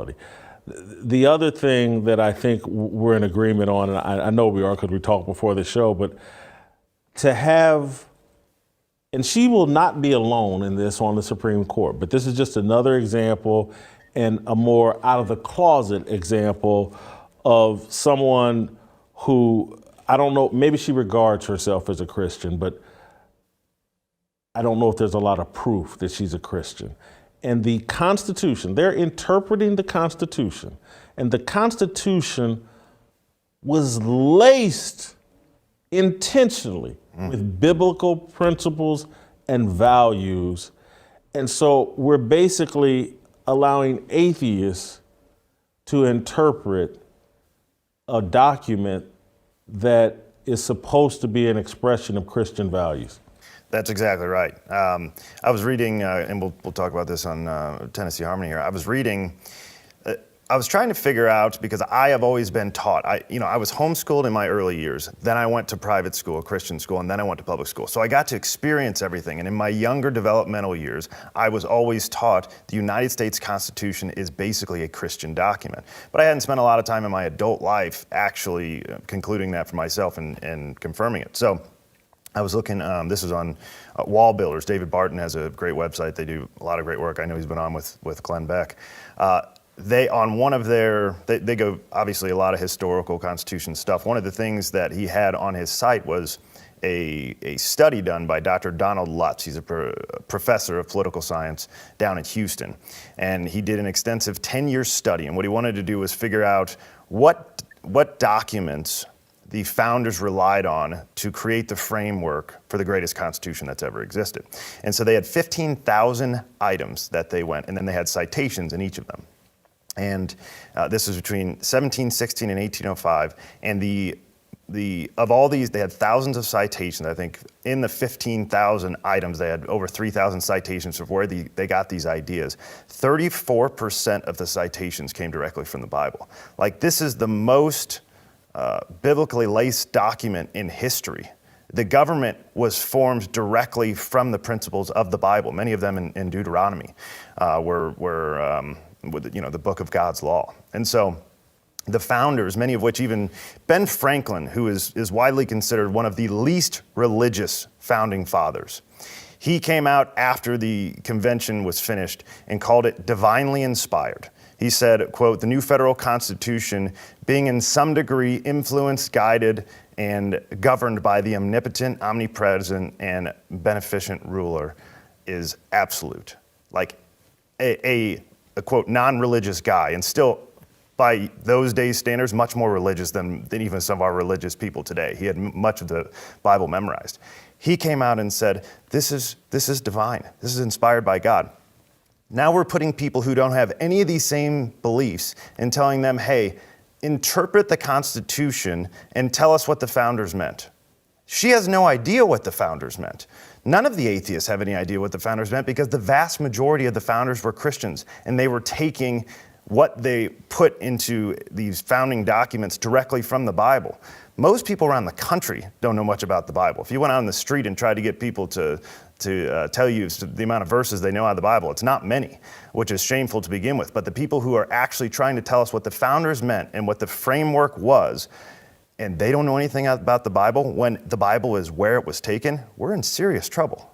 reality. The other thing that I think we're in agreement on, and I know we are because we talked before the show, but to have, and she will not be alone in this on the Supreme Court, but this is just another example and a more out of the closet example of someone who, I don't know, maybe she regards herself as a Christian, but I don't know if there's a lot of proof that she's a Christian. And the Constitution, they're interpreting the Constitution, and the Constitution was laced intentionally with biblical principles and values. And so we're basically allowing atheists to interpret a document that is supposed to be an expression of Christian values. That's exactly right. I was reading, and we'll talk about this on Tennessee Harmony here. I was reading, I was trying to figure out, because I have always been taught, I was homeschooled in my early years, then I went to private school, Christian school, and then I went to public school. So I got to experience everything. And in my younger developmental years, I was always taught the United States Constitution is basically a Christian document. But I hadn't spent a lot of time in my adult life actually concluding that for myself and confirming it. So I was looking, this is on Wall Builders. David Barton has a great website. They do a lot of great work. I know he's been on with Glenn Beck. They, on one of their, they go obviously a lot of historical Constitution stuff. One of the things that he had on his site was a study done by Dr. Donald Lutz. He's a professor of political science down in Houston. And he did an extensive 10-year study. And what he wanted to do was figure out what documents the founders relied on to create the framework for the greatest Constitution that's ever existed. And so they had 15,000 items that they went, and then they had citations in each of them. And this was between 1716 and 1805. And of all these, they had thousands of citations. I think in the 15,000 items, they had over 3,000 citations of where they got these ideas. 34% of the citations came directly from the Bible. Like, this is the most biblically laced document in history. The government was formed directly from the principles of the Bible. Many of them in Deuteronomy were the book of God's law. And so the founders, many of which even Ben Franklin, who is widely considered one of the least religious founding fathers, he came out after the convention was finished and called it divinely inspired. He said, quote, "The new federal constitution, being in some degree influenced, guided, and governed by the omnipotent, omnipresent, and beneficent ruler, is absolute." Like a quote, non-religious guy, and still, by those days' standards, much more religious than even some of our religious people today. He had much of the Bible memorized. He came out and said, this is divine. This is inspired by God. Now we're putting people who don't have any of these same beliefs and telling them, hey, interpret the Constitution and tell us what the founders meant. She has no idea what the founders meant. None of the atheists have any idea what the founders meant, because the vast majority of the founders were Christians, and they were taking what they put into these founding documents directly from the Bible. Most people around the country don't know much about the Bible. If you went out on the street and tried to get people to tell you the amount of verses they know out of the Bible, it's not many, which is shameful to begin with. But the people who are actually trying to tell us what the founders meant and what the framework was, and they don't know anything about the Bible, when the Bible is where it was taken, we're in serious trouble.